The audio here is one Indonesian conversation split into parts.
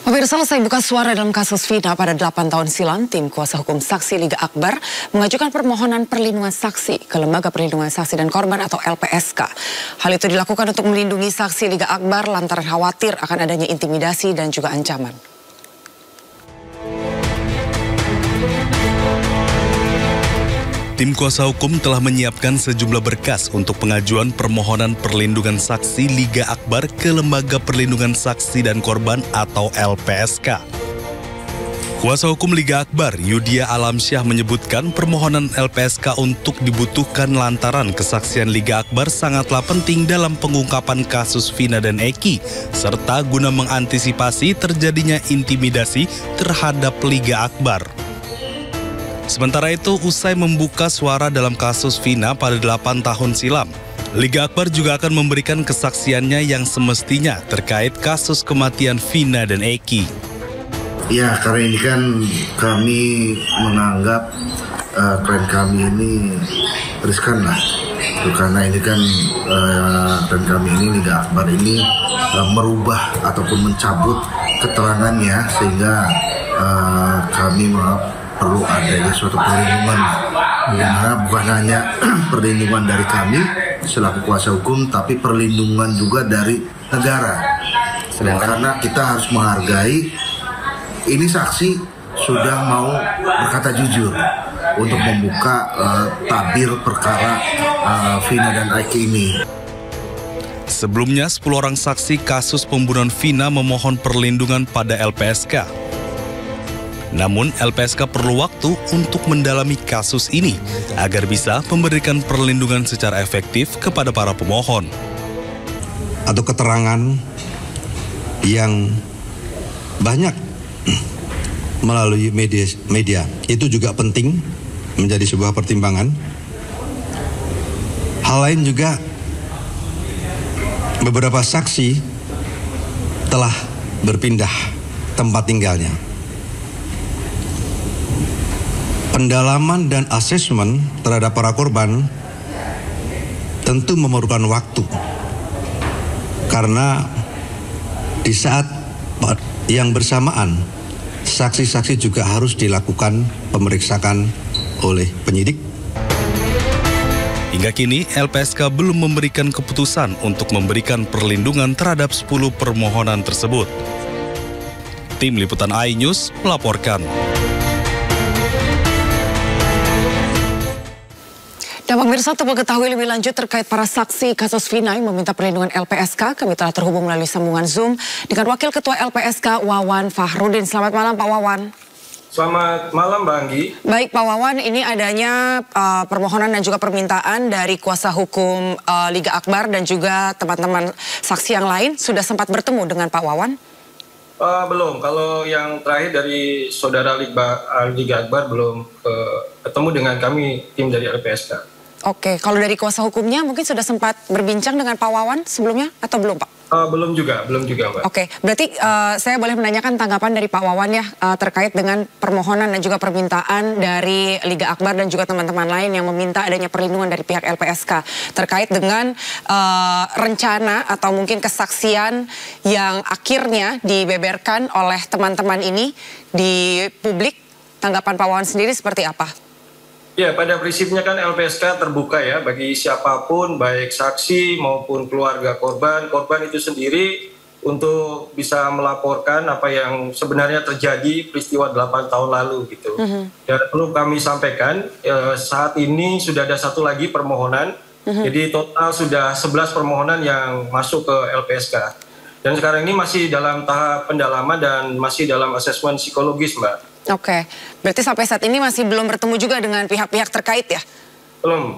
Pemirsa, usai buka suara dalam kasus Vina pada 8 tahun silam, tim kuasa hukum saksi Liga Akbar mengajukan permohonan perlindungan saksi ke Lembaga Perlindungan Saksi dan Korban atau LPSK. Hal itu dilakukan untuk melindungi saksi Liga Akbar lantaran khawatir akan adanya intimidasi dan juga ancaman. Tim kuasa hukum telah menyiapkan sejumlah berkas untuk pengajuan permohonan perlindungan saksi Liga Akbar ke Lembaga Perlindungan Saksi dan Korban atau LPSK. Kuasa hukum Liga Akbar, Yudia Alamsyah, menyebutkan permohonan LPSK untuk dibutuhkan lantaran kesaksian Liga Akbar sangatlah penting dalam pengungkapan kasus Vina dan Eki, serta guna mengantisipasi terjadinya intimidasi terhadap Liga Akbar. Sementara itu, usai membuka suara dalam kasus Vina pada 8 tahun silam, Liga Akbar juga akan memberikan kesaksiannya yang semestinya terkait kasus kematian Vina dan Eki. Ya, karena ini kan kami menganggap klien kami ini riskan lah. Karena ini kan klien kami ini, Liga Akbar ini merubah ataupun mencabut keterangannya sehingga kami perlu adanya suatu perlindungan, dimana bukan hanya perlindungan dari kami selaku kuasa hukum, tapi perlindungan juga dari negara. Karena kita harus menghargai ini saksi sudah mau berkata jujur untuk membuka tabir perkara Vina dan Eki ini. Sebelumnya, 10 orang saksi kasus pembunuhan Vina memohon perlindungan pada LPSK. Namun, LPSK perlu waktu untuk mendalami kasus ini agar bisa memberikan perlindungan secara efektif kepada para pemohon. Atau keterangan yang banyak melalui media itu juga penting menjadi sebuah pertimbangan. Hal lain juga, beberapa saksi telah berpindah tempat tinggalnya. Pendalaman dan asesmen terhadap para korban tentu memerlukan waktu, karena di saat yang bersamaan saksi-saksi juga harus dilakukan pemeriksaan oleh penyidik. Hingga kini LPSK belum memberikan keputusan untuk memberikan perlindungan terhadap 10 permohonan tersebut. Tim Liputan iNews melaporkan. Dan pemirsa, untuk mengetahui lebih lanjut terkait para saksi kasus Vina yang meminta perlindungan LPSK, kami telah terhubung melalui sambungan Zoom dengan Wakil Ketua LPSK Wawan Fahrudin. Selamat malam Pak Wawan. Selamat malam Mbak Anggi. Baik Pak Wawan, ini adanya permohonan dan juga permintaan dari kuasa hukum Liga Akbar dan juga teman-teman saksi yang lain. Sudah sempat bertemu dengan Pak Wawan? Belum, kalau yang terakhir dari saudara Liga Akbar belum ketemu dengan kami tim dari LPSK. Oke, kalau dari kuasa hukumnya mungkin sudah sempat berbincang dengan Pak Wawan sebelumnya atau belum Pak? Belum juga Mbak. Oke, berarti saya boleh menanyakan tanggapan dari Pak Wawan ya terkait dengan permohonan dan juga permintaan dari Liga Akbar dan juga teman-teman lain yang meminta adanya perlindungan dari pihak LPSK terkait dengan rencana atau mungkin kesaksian yang akhirnya dibeberkan oleh teman-teman ini di publik. Tanggapan Pak Wawan sendiri seperti apa? Ya, pada prinsipnya kan LPSK terbuka ya bagi siapapun, baik saksi maupun keluarga korban. Korban itu sendiri untuk bisa melaporkan apa yang sebenarnya terjadi peristiwa 8 tahun lalu gitu. Dan perlu kami sampaikan, saat ini sudah ada satu lagi permohonan. Jadi total sudah 11 permohonan yang masuk ke LPSK. Dan sekarang ini masih dalam tahap pendalaman dan masih dalam asesmen psikologis, Mbak. Oke, berarti sampai saat ini masih belum bertemu juga dengan pihak-pihak terkait ya? Belum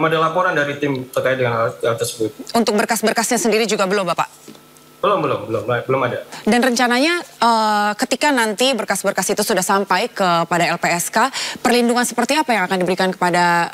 ada laporan dari tim terkait dengan hal tersebut. Untuk berkas-berkasnya sendiri juga belum Bapak? Belum ada. Dan rencananya ketika nanti berkas-berkas itu sudah sampai kepada LPSK, perlindungan seperti apa yang akan diberikan kepada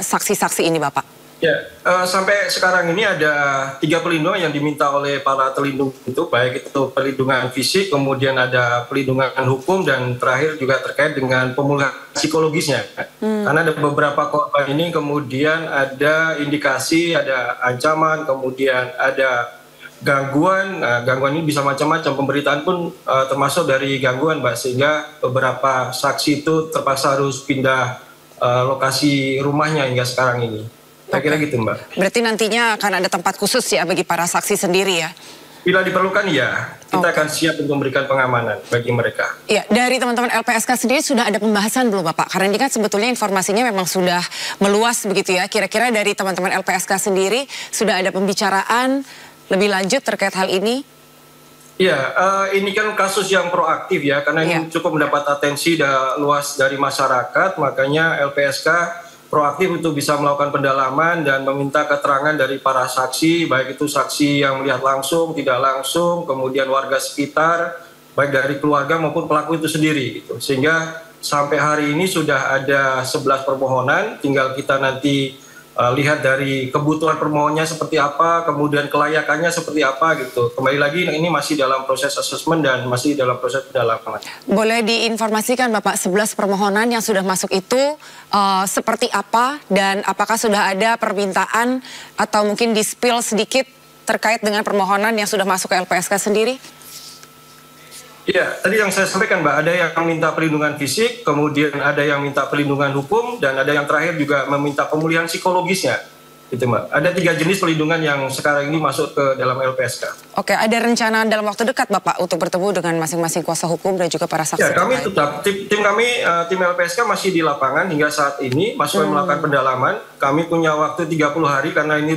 saksi-saksi ini Bapak? Ya, sampai sekarang ini ada 3 perlindungan yang diminta oleh para terlindung itu, baik itu perlindungan fisik, kemudian ada perlindungan hukum, dan terakhir juga terkait dengan pemulihan psikologisnya. Karena ada beberapa korban ini kemudian ada indikasi, ada ancaman, kemudian ada gangguan. Gangguan ini bisa macam-macam, pemberitaan pun termasuk dari gangguan, Mbak, sehingga beberapa saksi itu terpaksa harus pindah lokasi rumahnya hingga sekarang ini. Saya kira gitu, Mbak. Berarti nantinya akan ada tempat khusus ya bagi para saksi sendiri ya? Bila diperlukan ya, kita akan siap untuk memberikan pengamanan bagi mereka. Ya, dari teman-teman LPSK sendiri sudah ada pembahasan belum Bapak? Karena ini kan sebetulnya informasinya memang sudah meluas begitu ya. Kira-kira dari teman-teman LPSK sendiri sudah ada pembicaraan lebih lanjut terkait hal ini? Ya, ini kan kasus yang proaktif ya, karena ini cukup mendapat atensi luas dari masyarakat, makanya LPSK proaktif untuk bisa melakukan pendalaman dan meminta keterangan dari para saksi, baik itu saksi yang melihat langsung, tidak langsung, kemudian warga sekitar, baik dari keluarga maupun pelaku itu sendiri. Gitu. Sehingga sampai hari ini sudah ada 11 permohonan, tinggal kita nanti lihat dari kebutuhan permohonannya seperti apa, kemudian kelayakannya seperti apa gitu. Kembali lagi ini masih dalam proses asesmen dan masih dalam proses pendalaman. Boleh diinformasikan Bapak 11 permohonan yang sudah masuk itu seperti apa dan apakah sudah ada permintaan atau mungkin di-spill sedikit terkait dengan permohonan yang sudah masuk ke LPSK sendiri? Iya, tadi yang saya sampaikan Mbak, ada yang minta perlindungan fisik, kemudian ada yang minta perlindungan hukum, dan ada yang terakhir juga meminta pemulihan psikologisnya. Gitu Mbak. Ada 3 jenis perlindungan yang sekarang ini masuk ke dalam LPSK. Oke, ada rencana dalam waktu dekat Bapak untuk bertemu dengan masing-masing kuasa hukum dan juga para saksi? Ya, kami tetap, tim LPSK masih di lapangan hingga saat ini, masih melakukan pendalaman. Kami punya waktu 30 hari karena ini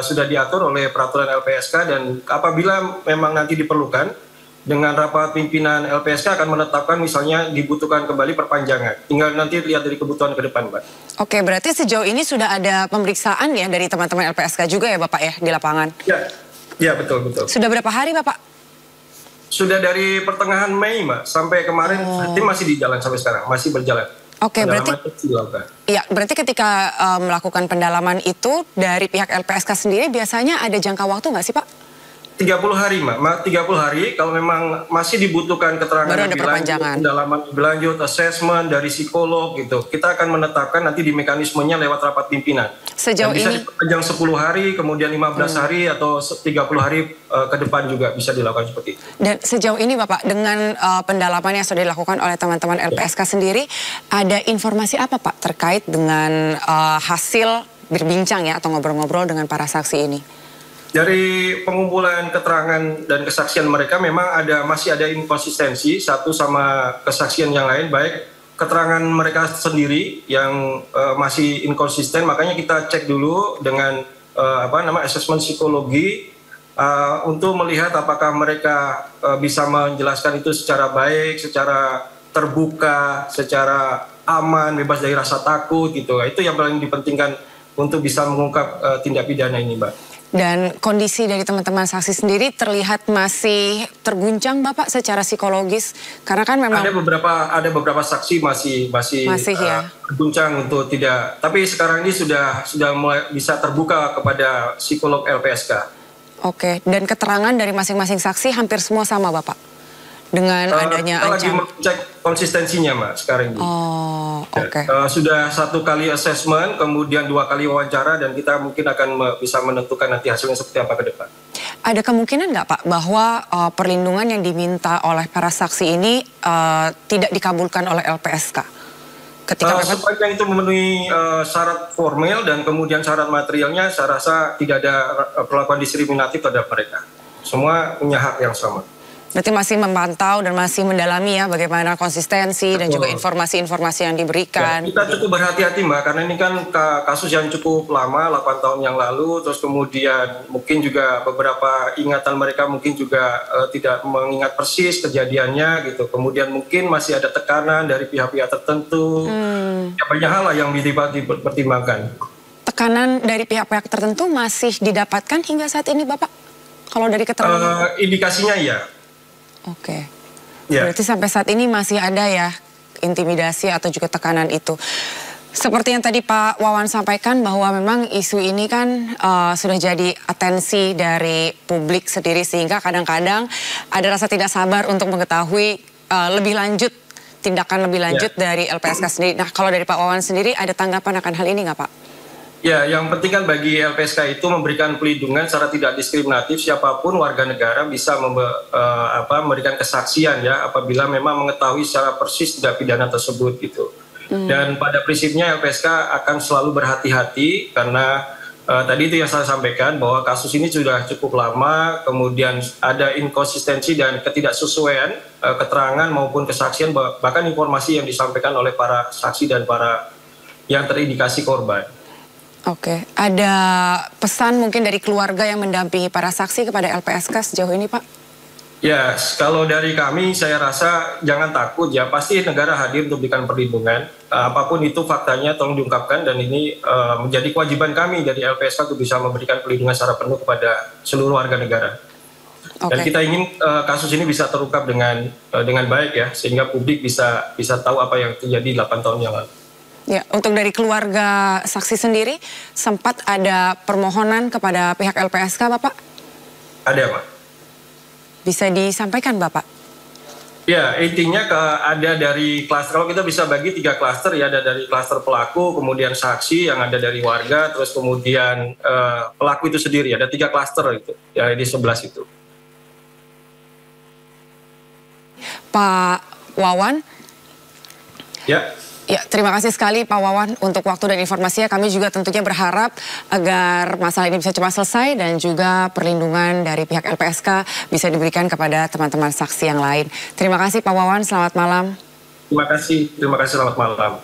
sudah diatur oleh peraturan LPSK, dan apabila memang nanti diperlukan, dengan rapat pimpinan LPSK akan menetapkan misalnya dibutuhkan kembali perpanjangan. Tinggal nanti lihat dari kebutuhan ke depan, Mbak. Oke, berarti sejauh ini sudah ada pemeriksaan ya dari teman-teman LPSK juga ya Bapak ya di lapangan? Ya betul. Sudah berapa hari Bapak? Sudah dari pertengahan Mei, Mbak, sampai kemarin. Tim masih di jalan sampai sekarang, masih berjalan. Oke, berarti ketika melakukan pendalaman itu dari pihak LPSK sendiri biasanya ada jangka waktu nggak sih Pak? 30 hari, Mbak. 30 hari kalau memang masih dibutuhkan keterangan lebih lanjut, pendalaman lebih lanjut, assessment dari psikolog gitu. Kita akan menetapkan nanti di mekanismenya lewat rapat pimpinan. Sejauh bisa ini diperpanjang 10 hari, kemudian 15 hari atau 30 hari ke depan juga bisa dilakukan seperti itu. Dan sejauh ini Bapak dengan pendalaman yang sudah dilakukan oleh teman-teman LPSK sendiri, ada informasi apa Pak terkait dengan hasil berbincang ya atau ngobrol-ngobrol dengan para saksi ini? Dari pengumpulan keterangan dan kesaksian mereka memang masih ada inkonsistensi satu sama kesaksian yang lain, baik keterangan mereka sendiri yang masih inkonsisten, makanya kita cek dulu dengan asesmen psikologi untuk melihat apakah mereka bisa menjelaskan itu secara baik, secara terbuka, secara aman, bebas dari rasa takut gitu. Itu yang paling dipentingkan untuk bisa mengungkap tindak pidana ini, Mbak. Dan kondisi dari teman-teman saksi sendiri terlihat masih terguncang Bapak secara psikologis, karena kan memang ada beberapa saksi masih ya terguncang untuk tidak, tapi sekarang ini sudah mulai bisa terbuka kepada psikolog LPSK. Oke, dan keterangan dari masing-masing saksi hampir semua sama Bapak dengan adanya kita lagi mengecek konsistensinya, Mbak, sekarang ini. Oke. Sudah 1 kali assessment, kemudian 2 kali wawancara, dan kita mungkin akan bisa menentukan nanti hasilnya seperti apa ke depan. Ada kemungkinan nggak Pak bahwa perlindungan yang diminta oleh para saksi ini tidak dikabulkan oleh LPSK? Sepanjang itu memenuhi syarat formil dan kemudian syarat materialnya, saya rasa tidak ada perlakuan diskriminatif terhadap mereka. Semua punya hak yang sama. Berarti masih memantau dan masih mendalami ya bagaimana konsistensi dan juga informasi-informasi yang diberikan. Ya, kita cukup berhati-hati Mbak, karena ini kan kasus yang cukup lama, 8 tahun yang lalu, terus kemudian mungkin juga beberapa ingatan mereka mungkin juga tidak mengingat persis kejadiannya gitu. Kemudian mungkin masih ada tekanan dari pihak-pihak tertentu. Ya, banyak hal lah yang dipertimbangkan. Tekanan dari pihak-pihak tertentu masih didapatkan hingga saat ini Bapak? Kalau dari keterangan? Indikasinya iya. Oke. Berarti sampai saat ini masih ada ya intimidasi atau juga tekanan itu. Seperti yang tadi Pak Wawan sampaikan bahwa memang isu ini kan sudah jadi atensi dari publik sendiri, sehingga kadang-kadang ada rasa tidak sabar untuk mengetahui lebih lanjut, tindakan lebih lanjut dari LPSK sendiri. Nah, kalau dari Pak Wawan sendiri ada tanggapan akan hal ini nggak Pak? Ya, yang penting kan bagi LPSK itu memberikan pelindungan secara tidak diskriminatif, siapapun warga negara bisa memberikan kesaksian ya apabila memang mengetahui secara persis tindak pidana tersebut gitu. Dan pada prinsipnya LPSK akan selalu berhati-hati karena tadi itu yang saya sampaikan bahwa kasus ini sudah cukup lama, kemudian ada inkonsistensi dan ketidaksesuaian keterangan maupun kesaksian, bahkan informasi yang disampaikan oleh para saksi dan para yang terindikasi korban. Oke, ada pesan mungkin dari keluarga yang mendampingi para saksi kepada LPSK sejauh ini, Pak? Ya, kalau dari kami saya rasa jangan takut ya, pasti negara hadir untuk memberikan perlindungan. Apapun itu faktanya tolong diungkapkan dan ini menjadi kewajiban kami dari LPSK untuk bisa memberikan perlindungan secara penuh kepada seluruh warga negara. Dan kita ingin kasus ini bisa terungkap dengan baik ya, sehingga publik bisa tahu apa yang terjadi 8 tahun yang lalu. Ya, untuk dari keluarga saksi sendiri, sempat ada permohonan kepada pihak LPSK, Bapak? Ada, Pak. Bisa disampaikan, Bapak? Ya, intinya ada dari klaster, kalau kita bisa bagi 3 klaster ya, ada dari klaster pelaku, kemudian saksi yang ada dari warga, terus kemudian pelaku itu sendiri, ada 3 klaster itu, ya di 11 itu. Pak Wawan? Ya. Ya, terima kasih sekali Pak Wawan untuk waktu dan informasinya. Kami juga tentunya berharap agar masalah ini bisa cepat selesai dan juga perlindungan dari pihak LPSK bisa diberikan kepada teman-teman saksi yang lain. Terima kasih Pak Wawan, selamat malam. Terima kasih selamat malam.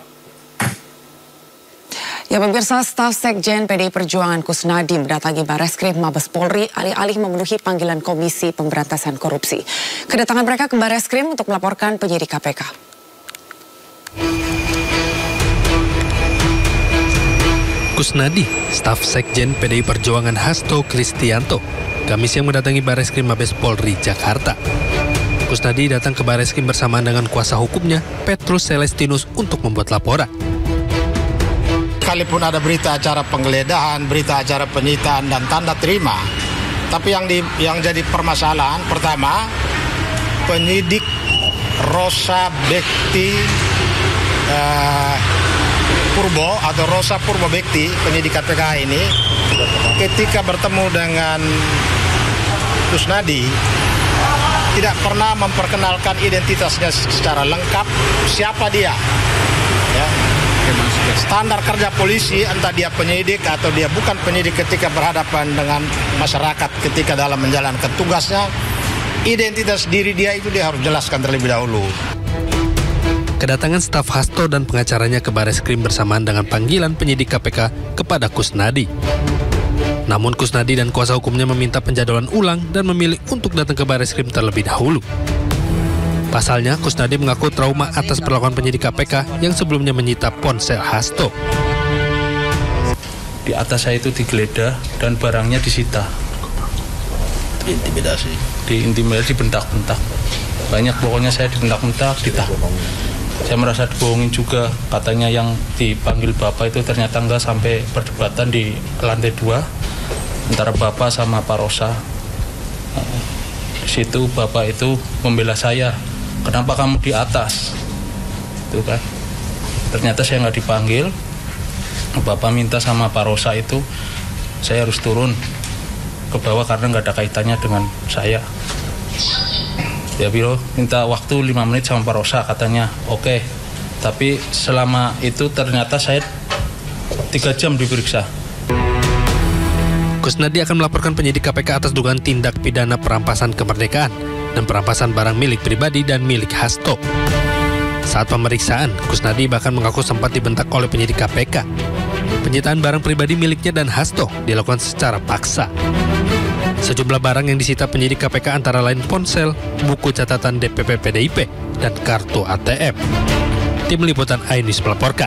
Ya, pemirsa, staf Sekjen PDI Perjuangan Kusnadi mendatangi Bareskrim Mabes Polri alih-alih memenuhi panggilan Komisi Pemberantasan Korupsi. Kedatangan mereka ke Bareskrim untuk melaporkan penyidik KPK. Kusnadi, staf Sekjen PDI Perjuangan Hasto Kristianto, Kamis yang mendatangi Bareskrim Mabes Polri, Jakarta. Kusnadi datang ke Bareskrim bersamaan dengan kuasa hukumnya, Petrus Celestinus, untuk membuat laporan. Sekalipun ada berita acara penggeledahan, berita acara penyitaan dan tanda terima, tapi yang jadi permasalahan pertama, penyidik Rosa Bekti Purbo atau Rosa Purbo Bekti, penyidik KPK ini, ketika bertemu dengan Kusnadi tidak pernah memperkenalkan identitasnya secara lengkap, siapa dia. Ya. Standar kerja polisi, entah dia penyidik atau dia bukan penyidik, ketika berhadapan dengan masyarakat ketika dalam menjalankan tugasnya, identitas diri dia itu dia harus jelaskan terlebih dahulu. Kedatangan staf Hasto dan pengacaranya ke Bareskrim bersamaan dengan panggilan penyidik KPK kepada Kusnadi. Namun Kusnadi dan kuasa hukumnya meminta penjadwalan ulang dan memilih untuk datang ke Bareskrim terlebih dahulu. Pasalnya, Kusnadi mengaku trauma atas perlakuan penyidik KPK yang sebelumnya menyita ponsel Hasto. Di atas saya itu digeledah dan barangnya disita. Diintimidasi, bentak-bentak. Banyak, pokoknya saya dibentak-bentak, ditahan. Saya merasa dibohongin juga, katanya yang dipanggil Bapak itu ternyata enggak, sampai perdebatan di lantai 2 antara Bapak sama Pak Rosa. Di situ Bapak itu membela saya, kenapa kamu di atas? Itu kan. Ternyata saya nggak dipanggil, Bapak minta sama Pak Rosa itu saya harus turun ke bawah karena nggak ada kaitannya dengan saya. Ya biro minta waktu 5 menit sama Pak Rosa, katanya oke. Tapi selama itu ternyata saya 3 jam diperiksa. Kusnadi akan melaporkan penyidik KPK atas dugaan tindak pidana perampasan kemerdekaan dan perampasan barang milik pribadi dan milik Hasto. Saat pemeriksaan, Kusnadi bahkan mengaku sempat dibentak oleh penyidik KPK. Penyitaan barang pribadi miliknya dan Hasto dilakukan secara paksa. Sejumlah barang yang disita penyidik KPK antara lain ponsel, buku catatan DPP PDIP, dan kartu ATM. Tim Liputan iNews melaporkan.